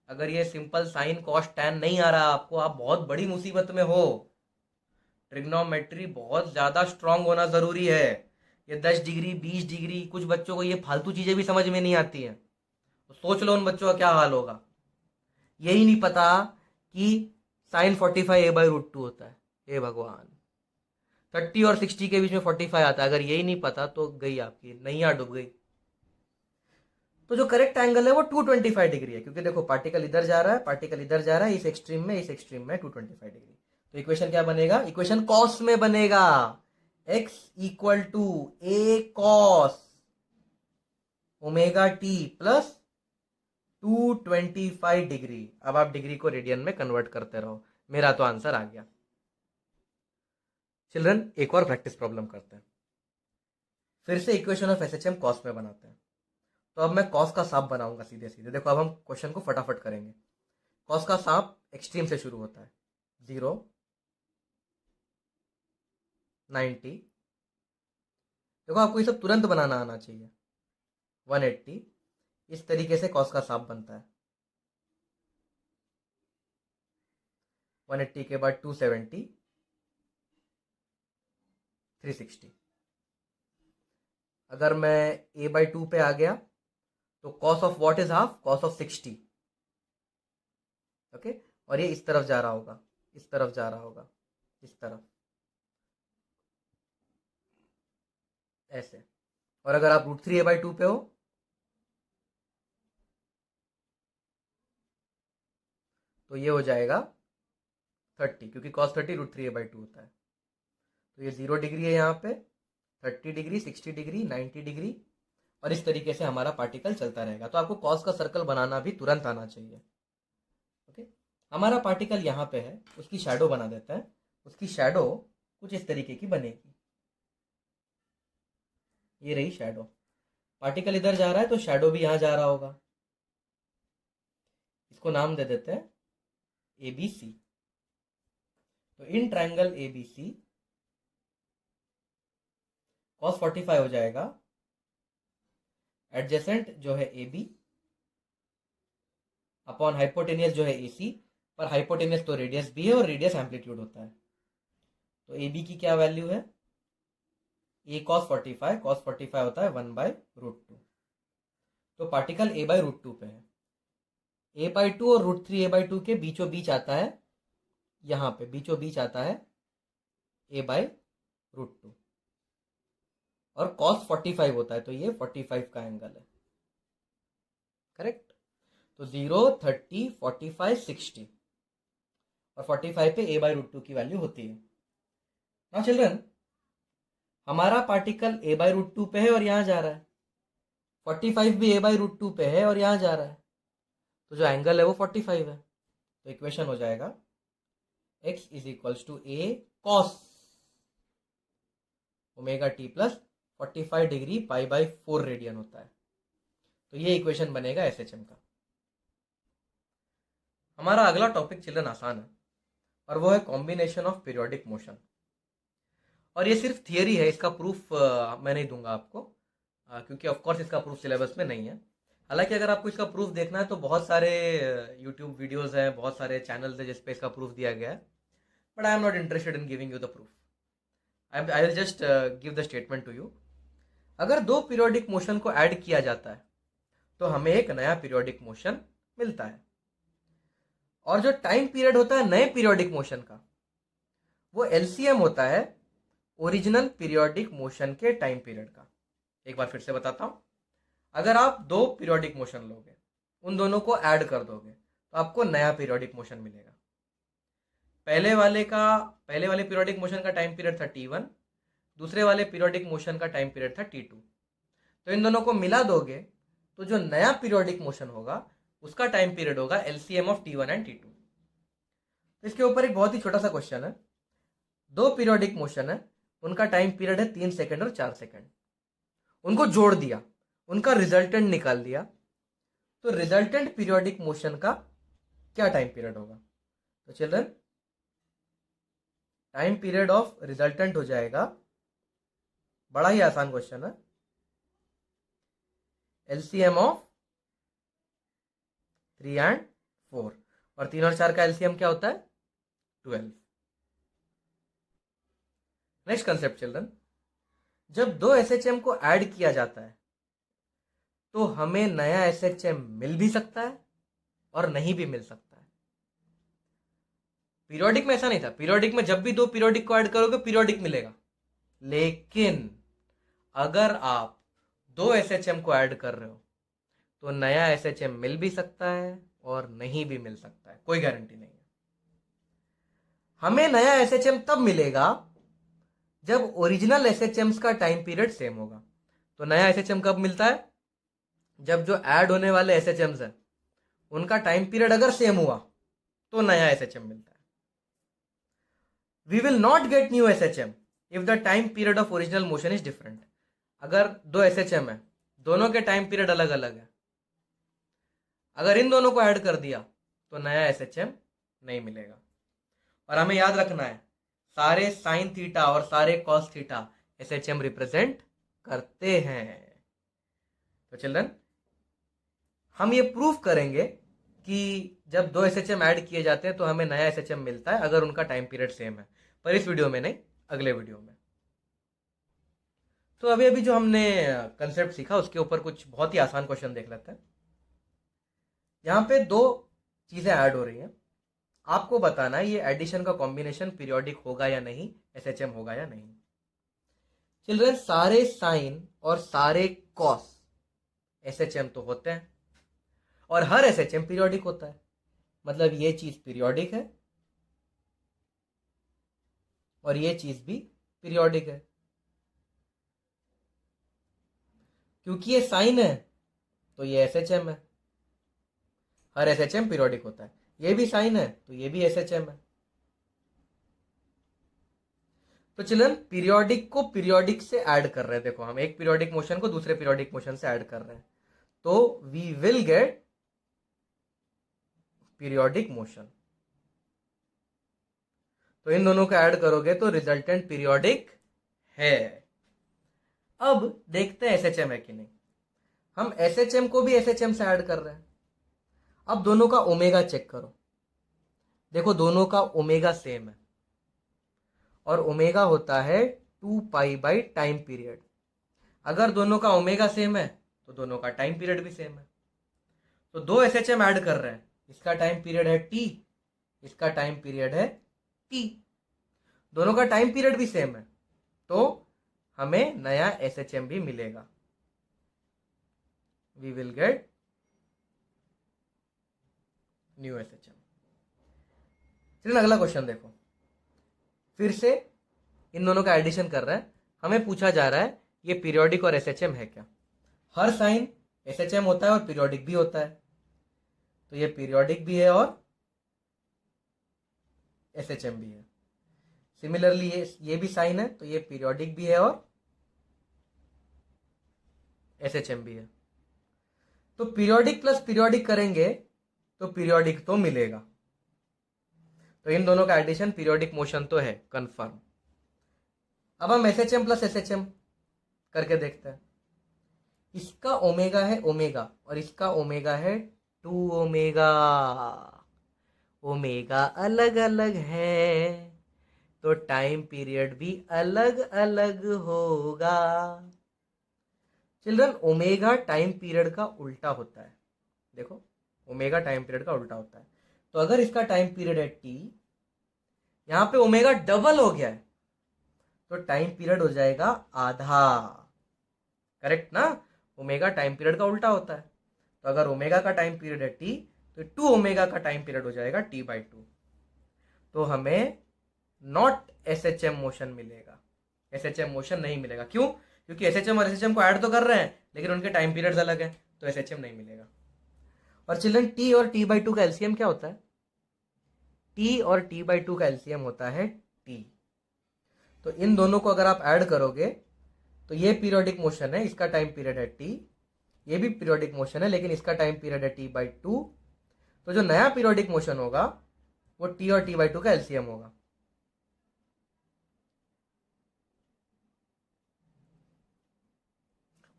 [SPEAKER 1] अगर ये सिंपल साइन कॉस टैन नहीं आ रहा आपको, आप बहुत बड़ी मुसीबत में हो। ट्रिग्नोमेट्री बहुत ज्यादा स्ट्रांग होना जरूरी है। ये 10 डिग्री 20 डिग्री, कुछ बच्चों को ये फालतू चीजें भी समझ में नहीं आती हैं। तो सोच लो उन बच्चों का क्या हाल होगा। यही नहीं पता कि साइन 45 a/√2 होता है। हे भगवान, 30 और 60 के बीच में 45 आता है। अगर यही नहीं पता तो गई आपकी नैया, डूब गई। तो जो करेक्ट एंगल है वो 225 डिग्री है, क्योंकि देखो पार्टिकल इधर जा रहा है, पार्टिकल इधर जा रहा है, इस एक्सट्रीम में, इस एक्सट्रीम में 225 डिग्री। तो इक्वेशन क्या बनेगा? इक्वेशन कॉस में बनेगा। x equal to a cos omega T plus 225 degree. अब आप डिग्री को रेडियन में कन्वर्ट करते रहो। मेरा तो आंसर आ गया। चिल्ड्रन, एक और प्रैक्टिस प्रॉब्लम करते हैं। फिर से इक्वेशन ऑफ एसएचएम कॉस में बनाते हैं। तो अब मैं कॉस का सांप बनाऊंगा सीधे सीधे। देखो अब हम क्वेश्चन को फटाफट करेंगे। कॉस का सांप एक्सट्रीम से शुरू होता है। 0, 90। देखो आपको ये सब तुरंत बनाना आना चाहिए। 180। इस तरीके से कॉस का सांप बनता है। 180 के बाद 270, 360। अगर मैं a/2 पे आ गया तो cos of what is half? Cos of 60। Okay. और ये इस तरफ जा रहा होगा, इस तरफ जा रहा होगा, इस तरफ, ऐसे। और अगर आप √3a/2 पे हो तो ये हो जाएगा 30, क्योंकि cos 30 √3a/2 होता है। तो ये 0 डिग्री है यहाँ पे, 30 डिग्री, 60 डिग्री, 90 डिग्री। और इस तरीके से हमारा पार्टिकल चलता रहेगा। तो आपको कॉस का सर्कल बनाना भी तुरंत आना चाहिए। ओके। हमारा पार्टिकल यहाँ पे है, उसकी शैडो बना देता है। उसकी शैडो कुछ इस तरीके की बनेगी। ये रही शैडो। पार्टिकल इधर जा रहा है तो शैडो भी यहां जा रहा होगा। इसको नाम दे देते हैं ABC। तो इन ट्रायंगल ABC cos 45 हो जाएगा। एडजेसेंट जो है AB अपॉन हाइपोटेनियस जो है AC। पर हाइपोटेनियस तो रेडियस भी है और रेडियस एम्पलीट्यूड होता है। तो AB की क्या वैल्यू है? ए कॉस 45, कॉस 45 होता है 1/√2। तो पार्टिकल a/√2 पे है। a/2 और √3 a/2 के बीचों बीच आता है, यहाँ पे बीचों बीच आता है a/√2, और cos 45 होता है, तो ये 45 का एंगल है। करेक्ट। तो 0, 30, 45, 60 और 45 पे a/√2 की वैल्यू होती है। नाउ चिल्ड्रन, हमारा पार्टिकल a/√2 पे है और यहां जा रहा है, 45 भी a/√2 पे है और यहां जा रहा है, तो जो एंगल है वो 45 है। तो इक्वेशन हो जाएगा x is equals to a cos omega T plus 45 degree π/4 radian होता है। तो ये इक्वेशन बनेगा SHM का। हमारा अगला टॉपिक चिल्ड्रन आसान है, और वो है कॉम्बिनेशन ऑफ पीरियोडिक मोशन। और ये सिर्फ थियरी है, इसका प्रूफ मैं नहीं दूंगा आपको, क्योंकि ऑफकोर्स इसका प्रूफ सिलेबस में नहीं है। हालांकि अगर आपको इसका प्रूफ देखना है तो बहुत सारे यूट्यूब वीडियोस हैं, बहुत सारे चैनल्स हैं जिसपे इसका प्रूफ दिया गया है, but I am not interested in giving you the proof. I will just give the statement to you. अगर दो पीरियोडिक मोशन को ऐड किया जाता है तो हमें एक नया पीरियोडिक मोशन मिलता है, और जो टाइम पीरियड होता है नए पीरियोडिक मोशन का, वो एलसीएम होता है ओरिजिनल पीरियोडिक मोशन के टाइम पीरियड का। एक बार फिर से बताता हूं, अगर आप दो पीरियोडिक मोशन लोगे, उन दोनों को ऐड कर दोगे, तो आपको नया पीरियोडिक मोशन मिलेगा। पहले वाले पीरियोडिक मोशन का टाइम पीरियड था T1, दूसरे वाले पीरियोडिक मोशन का टाइम पीरियड था T2। तो इन दोनों को मिला दोगे तो जो नया पीरियोडिक मोशन होगा उसका टाइम पीरियड होगा LCM of T1 and T2। तो इसके ऊपर एक बहुत ही छोटा सा क्वेश्चन है। दो पीरियोडिक मोशन है, उनका टाइम पीरियड है 3 सेकंड और 4 सेकंड, उनको जोड़ दिया, उनका रिजल्टेंट निकाल दिया, तो रिजल्टेंट पीरियोडिक मोशन का क्या टाइम पीरियड होगा? तो children, time period of resultant हो जाएगा, बड़ा ही आसान क्वेश्चन है, एलसीएम ऑफ 3 एंड 4, और 3 और 4 का एलसीएम क्या होता है? 12। नेक्स्ट कंसेप्ट चिल्ड्रन, जब दो एसएचएम को ऐड किया जाता है तो हमें नया एसएचएम मिल भी सकता है और नहीं भी मिल सकता है। पीरियोडिक में ऐसा नहीं था, पीरियोडिक में जब भी दो पीरियोडिक को ऐड करोगे पीरियोडिक मिलेगा, लेकिन अगर आप दो एसएचएम को ऐड कर रहे हो तो नया एसएचएम मिल भी सकता है और नहीं भी मिल सकता है, कोई गारंटी नहीं है। हमें नया एसएचएम तब मिलेगा जब ओरिजिनल एसएचएम्स का टाइम पीरियड सेम होगा। तो नया एसएचएम कब मिलता है? जब जो ऐड होने वाले एसएचएम्स हैं उनका टाइम पीरियड अगर सेम हुआ तो नया एसएचएम मिलता है। We will not get new SHM if the time period of original motion is different. अगर दो एसएचएम है, दोनों के टाइम पीरियड अलग अलग है, अगर इन दोनों को ऐड कर दिया तो नया एसएचएम नहीं मिलेगा। और हमें याद रखना है, सारे साइन थीटा और सारे कॉस थीटा एसएचएम रिप्रेजेंट करते हैं। तो चिल्ड्रन, हम ये प्रूव करेंगे कि जब दो एसएचएम ऐड किए जाते हैं तो हमें नया एसएचएम मिलता है अगर उनका टाइम पीरियड सेम है, पर इस वीडियो में नहीं, अगले वीडियो में। तो अभी जो हमने कंसेप्ट सीखा उसके ऊपर कुछ बहुत ही आसान क्वेश्चन देख लेते हैं। यहां पे दो चीजें ऐड हो रही हैं, आपको बताना है ये एडिशन का कॉम्बिनेशन पीरियोडिक होगा या नहीं, एसएचएम होगा या नहीं। चिल्ड्रन, सारे साइन और सारे कॉस एसएचएम तो होते हैं, और हर एसएचएम पीरियोडिक होता है, मतलब ये चीज पीरियोडिक है और ये चीज भी पीरियोडिक है। क्योंकि ये साइन है तो ये एसएचएम है, हर एसएचएम पीरियोडिक होता है। ये भी साइन है तो ये भी एसएचएम है। तो चिल्ड्रन, पीरियोडिक को पीरियोडिक से ऐड कर रहे हैं, देखो हम एक पीरियोडिक मोशन को दूसरे पीरियोडिक मोशन से ऐड कर रहे हैं, तो we will get periodic motion. तो इन दोनों को ऐड करोगे तो रिजल्टेंट पीरियोडिक है। अब देखते हैं एसएचएम है कि नहीं। हम एसएचएम को भी एसएचएम से ऐड कर रहे हैं। अब दोनों का ओमेगा चेक करो, देखो दोनों का ओमेगा सेम है, और ओमेगा होता है 2 पाई बाई टाइम पीरियड। अगर दोनों का ओमेगा सेम है तो दोनों का टाइम पीरियड भी सेम है। तो दो एसएचएम ऐड कर रहे हैं, इसका टाइम पीरियड है टी, इसका टाइम पीरियड है टी, दोनों का टाइम पीरियड भी सेम है, तो हमें नया एसएचएम भी मिलेगा। We will get new SHM. चलिए अगला क्वेश्चन देखो, फिर से इन दोनों का एडिशन कर रहे हैं। हमें पूछा जा रहा है ये पीरियोडिक और एसएचएम है क्या। हर साइन एसएचएम होता है और पीरियोडिक भी होता है, तो ये पीरियोडिक भी है और एसएचएम भी है। सिमिलरली ये भी साइन है, तो ये पीरियोडिक भी है और एसएचएम भी है। तो पीरियोडिक प्लस पीरियोडिक करेंगे तो पीरियोडिक तो मिलेगा, तो इन दोनों का एडिशन पीरियोडिक मोशन तो है कंफर्म। अब हम एसएचएम प्लस एसएचएम करके देखते हैं। इसका ओमेगा है ओमेगा और इसका ओमेगा है 2 ओमेगा। ओमेगा अलग अलग है तो टाइम पीरियड भी अलग अलग होगा। चिल्ड्रन, ओमेगा टाइम पीरियड का उल्टा होता है। देखो, ओमेगा टाइम पीरियड का उल्टा होता है। तो अगर इसका टाइम पीरियड है टी, यहां पे ओमेगा डबल हो गया है, तो टाइम पीरियड हो जाएगा आधा। करेक्ट ना? ओमेगा टाइम पीरियड का उल्टा होता है। तो अगर ओमेगा का टाइम पीरियड है टी, तो 2 ओमेगा का टाइम पीरियड हो जाएगा t/2। तो हमें नॉट एसएचएम मोशन मिलेगा, एसएचएम मोशन नहीं मिलेगा। क्यों? क्योंकि एसएचएम और एसएचएम को ऐड तो कर रहे हैं, लेकिन उनके टाइम पीरियड्स अलग हैं, तो एसएचएम नहीं मिलेगा। और चिल्ड्रन, टी और t/2 का एलसीएम क्या होता है? टी और t/2 का एलसीएम होता है टी। तो इन दोनों को अगर आप ऐड करोगे तो ये पीरियोडिक मोशन है, इसका टाइम पीरियड है टी, ये भी पीरियोडिक मोशन है लेकिन इसका टाइम पीरियड है t/2। तो जो नया पीरियोडिक मोशन होगा वो टी और t/2 का एलसीएम होगा।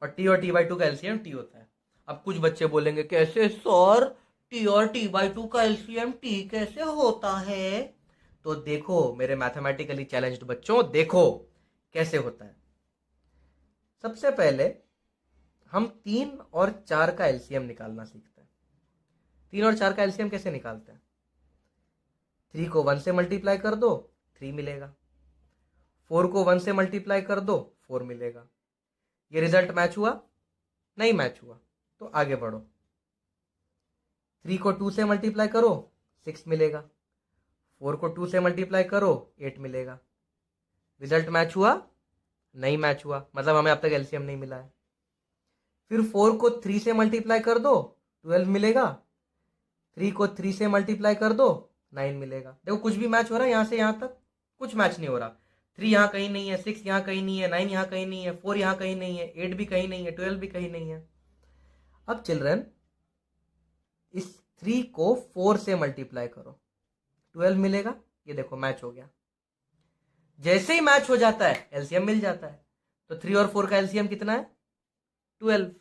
[SPEAKER 1] और टी और t/2 का एलसीएम टी होता है। अब कुछ बच्चे बोलेंगे कैसे सर, टी और t/2 का एलसीएम टी कैसे होता है? तो देखो मेरे मैथमेटिकली चैलेंज्ड बच्चों, देखो कैसे होता है। सबसे पहले हम 3 और 4 का एलसीएम निकालना सीखते हैं। 3 और 4 का एलसीएम कैसे निकालते हैं? 3 को 1 से मल्टीप्लाई कर दो, 3 मिलेगा। 4 को 1 से मल्टीप्लाई कर दो, 4 मिलेगा। ये रिजल्ट मैच हुआ? नहीं मैच हुआ, तो आगे बढ़ो। 3 को 2 से मल्टीप्लाई करो, 6 मिलेगा। 4 को 2 से मल्टीप्लाई करो, 8 मिलेगा। रिजल्ट मैच हुआ? नहीं मैच हुआ, मतलब हमें अब तक एलसीएम नहीं मिला है। फिर 4 को 3 से मल्टीप्लाई कर दो, 12 मिलेगा। 3 को 3 से मल्टीप्लाई कर दो, 9 मिलेगा। देखो कुछ भी मैच हो रहा है, यहां से यहां तक कुछ मैच नहीं हो रहा। 3 यहाँ कहीं नहीं है, 6 यहाँ कहीं नहीं है, 9 यहाँ कहीं नहीं है, 4 यहाँ कहीं नहीं है, 8 भी कहीं नहीं है, 12 भी कहीं नहीं है। अब चिल्ड्रन, इस 3 को 4 से मल्टीप्लाई करो, 12 मिलेगा। ये देखो मैच हो गया। जैसे ही मैच हो जाता है एलसीएम मिल जाता है। तो 3 और 4 का एलसीएम कितना है? 12।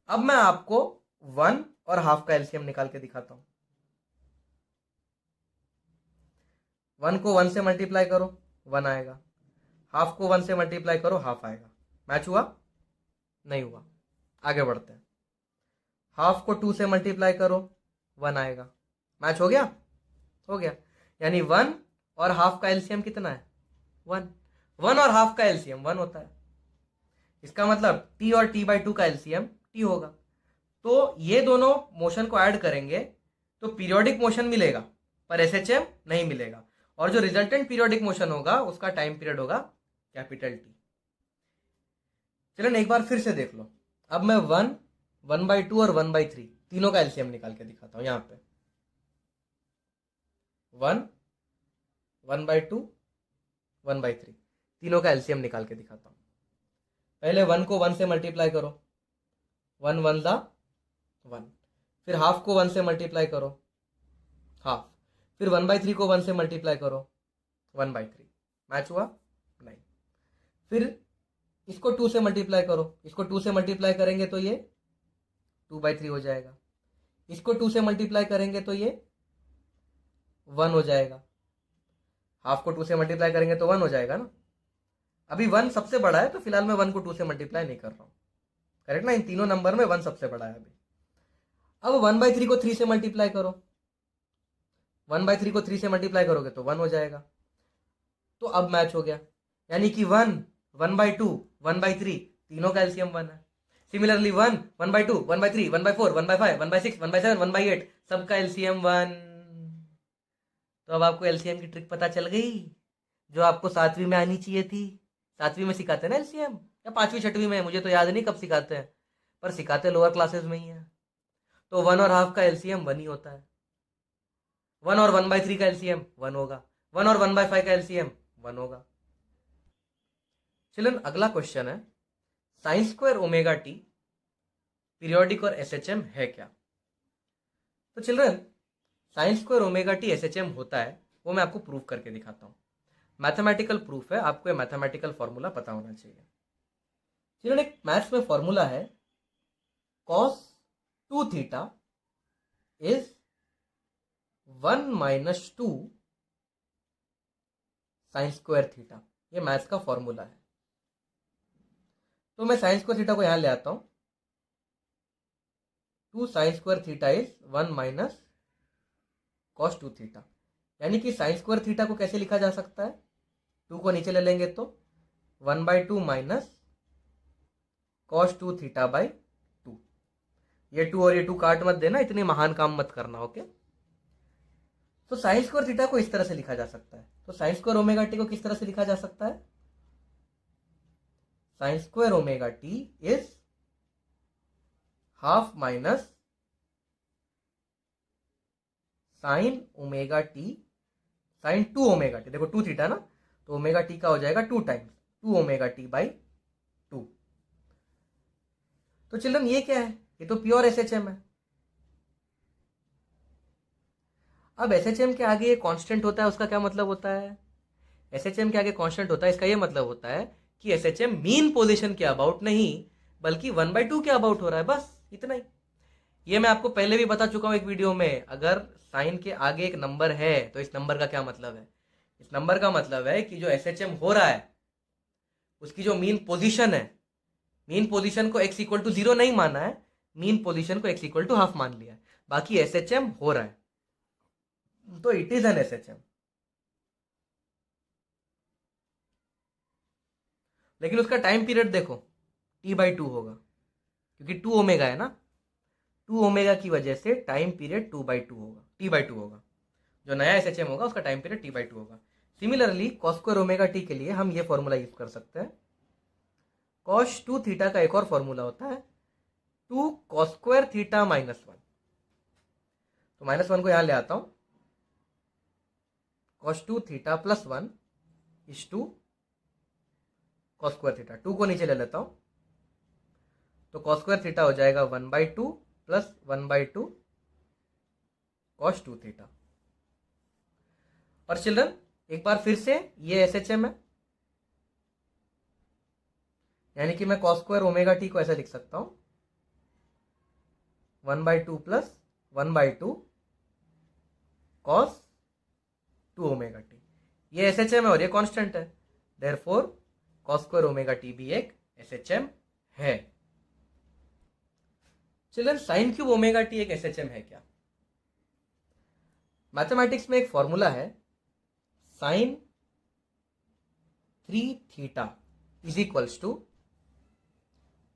[SPEAKER 1] अब मैं आपको 1 और हाफ का एलसीएम निकाल के दिखाता हूं। 1 को 1 से मल्टीप्लाई करो, 1 आएगा। हाफ को 1 से मल्टीप्लाई करो, हाफ आएगा। मैच हुआ? नहीं हुआ। आगे बढ़ते हैं। हाफ को 2 से मल्टीप्लाई करो, 1 आएगा। मैच हो गया? हो गया। यानी 1 और हाफ का एलसीएम कितना है? 1। 1 और हाफ का एलसीएम 1 होता है। इसका मतलब टी और t/2 का एलसीएम टी होगा। तो ये दोनों मोशन को ऐड करेंगे तो पीरियोडिक मोशन मिलेगा, पर एसएचएम नहीं मिलेगा। और जो रिजल्टेंट पीरियोडिक मोशन होगा उसका टाइम पीरियड होगा कैपिटल टी। चलो एक बार फिर से देख लो। अब मैं 1, 1/2 और 1/3 तीनों का एलसीएम निकाल के दिखाता हूं। यहां पे 1, 1/2, 1/3 तीनों का एलसीएम निकाल के दिखाता हूं। पहले 1 को 1 से मल्टीप्लाई करो, 1 1 दा 1। फिर हाफ को 1 से मल्टीप्लाई करो, हाफ। फिर 1/3 को 1 से मल्टीप्लाई करो, 1/3। मैच हुआ? नहीं। फिर इसको 2 से मल्टीप्लाई करो, इसको 2 से मल्टीप्लाई करेंगे तो ये 2/3 हो जाएगा। इसको 2 से मल्टीप्लाई करेंगे तो ये 1 हो जाएगा। हाफ को 2 से मल्टीप्लाई करेंगे तो 1 हो जाएगा ना। अभी 1 सबसे बड़ा है, तो फिलहाल मैं 1 को 2 से मल्टीप्लाई नहीं कर रहा हूं, करेक्ट ना। इन तीनों नंबर में 1 सबसे बड़ा है अभी। अब 1/3 को 3 से मल्टीप्लाई करो, 1/3 को 3 से मल्टीप्लाई करोगे तो 1 हो जाएगा। तो अब मैच हो गया, यानी कि 1, 1/2, 1/3 तीनों का एलसीएम 1 है। सिमिलरली 1, 1/2, 1/3, 1/4, 1/5, 1/6, 1/7, 1/8 सबका एलसीएम 1। तो अब आपको एलसीएम की ट्रिक पता चल गई, जो आपको 7वीं में आनी चाहिए थी। 7वीं में सिखाते हैं ना एलसीएम, या 5वीं 6वीं में, मुझे तो याद नहीं कब सिखाते हैं, पर सिखाते लोअर क्लासेस में ही है। तो 1 और हाफ का एलसीएम 1 ही होता है। 1 और 1/3 का एलसीएम 1 होगा, 1 और 1/5 का एलसीएम 1 होगा। चिल्ड्रन अगला क्वेश्चन है, sine square omega T periodic और एसएचएम है क्या? तो children sign square omega T SHM होता है, वो मैं आपको प्रूव करके दिखाता हूं। मैथमेटिकल प्रूफ है, आपको ये मैथमेटिकल फॉर्मूला पता होना चाहिए। चिल्ड्रन एक मैथ्स में फॉर्मूला है, cos 2 theta is 1 - 2 sine square theta. ये मैथ्स का फॉर्मूला है। तो मैं साइन स्क्वायर थीटा को यहां ले आता हूं, 2 sine square theta is 1 - cos 2 theta. यानी कि साइन स्क्वायर थीटा को कैसे लिखा जा सकता है, 2 को नीचे ले लेंगे तो 1/2 माइनस cos 2 थीटा बाई 2। ये 2 और ये 2 काट मत देना, इतने महान काम मत करना, ओके। तो साइन स्क्वायर थीटा को इस तरह से लिखा जा सकता है। तो साइन स्क्वायर ओमेगा टी को किस तरह से लिखा जा सकता है, sine square omega T is half minus sine omega T, sine 2 omega T, देखो 2 थीटा ना, तो ओमेगा टी का हो जाएगा 2 टाइम्स 2 ओमेगा टी बाई 2। तो चिल्ड्रन ये क्या है, ये तो प्योर एसएचएम है। अब एसएचएम के आगे ये कांस्टेंट होता है, उसका क्या मतलब होता है, एसएचएम के आगे कांस्टेंट होता है, इसका ये मतलब होता है कि एसएचएम मीन पोजीशन के अबाउट नहीं, बल्कि 1/2 के अबाउट हो रहा है, बस इतना ही। ये मैं आपको पहले भी बता चुका हूं एक वीडियो में, अगर साइन के आगे एक नंबर है तो इस नंबर का क्या मतलब है, इस नंबर का मतलब है कि जो एसएचएम हो रहा है उसकी जो मीन पोजीशन है, मीन पोजीशन को x = 0 नहीं माना है, मीन पोजीशन को x = हाफ मान लिया है, बाकी एसएचएम हो रहा है, तो इट इज एन एसएचएम। लेकिन उसका टाइम पीरियड देखो t/2 होगा, क्योंकि 2 ओमेगा है ना, 2 ओमेगा की वजह से टाइम पीरियड 2/2 होगा, t/2 होगा। जो नया एसएचएम होगा उसका टाइम पीरियड t/2 होगा। Similarly cos square omega T के लिए हम ये फॉर्मूला यूज कर सकते हैं। cos 2 थीटा का एक और फॉर्मूला होता है 2 cos स्क्वायर थीटा -1। तो -1 को यहां ले आता हूं, cos 2 theta +1 is 2 cos square theta, 2 को नीचे ले लेता हूं, तो cos स्क्वायर थीटा हो जाएगा 1/2 + 1/2 cos 2 थीटा। और चिल्ड्रन एक बार फिर से ये एसएचएम है, यानी कि मैं cos स्क्वायर ओमेगा टी को ऐसे लिख सकता हूं 1/2 + 1/2 cos 2 ओमेगा टी। ये एसएचएम है और ये कांस्टेंट है, therefore cos square omega T भी एक एसएचएम है। Children sine cube omega T एक एसएचएम है क्या? मैथमेटिक्स में एक फॉर्मूला है, sine 3 theta is equals to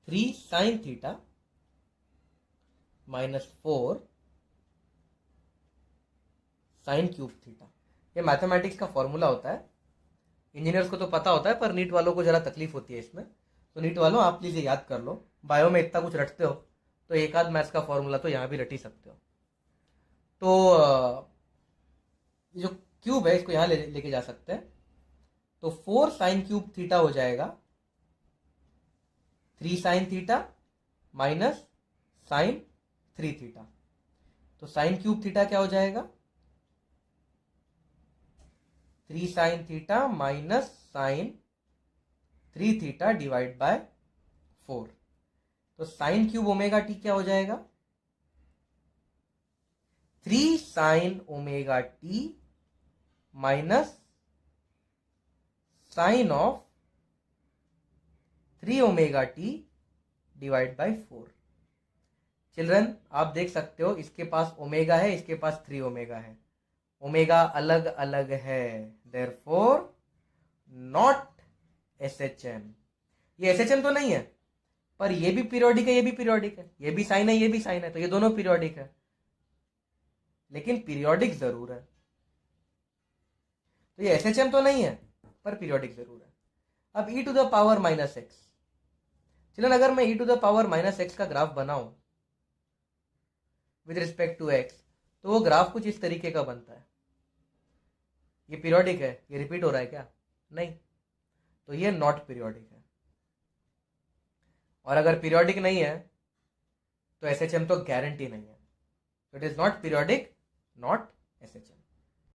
[SPEAKER 1] 3 sine theta -4 sine cube theta. ये मैथमेटिक्स का फॉर्मूला होता है, इंजीनियर्स को तो पता होता है, पर नीट वालों को जरा तकलीफ होती है इसमें। तो नीट वालों आप प्लीज याद कर लो, बायो में इतना कुछ रटते हो तो एक आध मैथ्स का फॉर्मूला तो यहां भी रट ही सकते हो। तो जो क्यूब है इसको यहां लेके जा सकते हैं, तो 4 साइन क्यूब थीटा हो जाएगा 3 sine theta minus sine 3 theta. तो साइन क्यूब थीटा क्या हो जाएगा, 3 sine theta minus sine 3 theta divide by 4। तो साइन क्यूब ओमेगा टी क्या हो जाएगा, 3 sine omega T minus sine of 3 omega T divide by 4। Children आप देख सकते हो इसके पास ओमेगा है, इसके पास 3 ओमेगा है, ओमेगा अलग अलग है, देयरफॉर नॉट SHM। ये SHM तो नहीं है, पर ये भी पीरियोडिक है, ये भी पीरियोडिक है, ये भी साइन है, ये भी साइन है, तो ये दोनों पीरियोडिक है, लेकिन पीरियोडिक जरूर है। तो ये SHM तो नहीं है, पर पीरियोडिक जरूर है। अब e to the power minus x, चलो अगर मैं e to the power minus x का ग्राफ बनाऊं विद रिस्पेक्ट टू x, तो वो ग्राफ कुछ इस तरीके का बनता है। ये पीरियोडिक है, ये रिपीट हो रहा है क्या? नहीं, तो ये नॉट पीरियोडिक है। और अगर पीरियोडिक नहीं है तो SHM तो गारंटी नहीं है, तो it is not periodic, not SHM।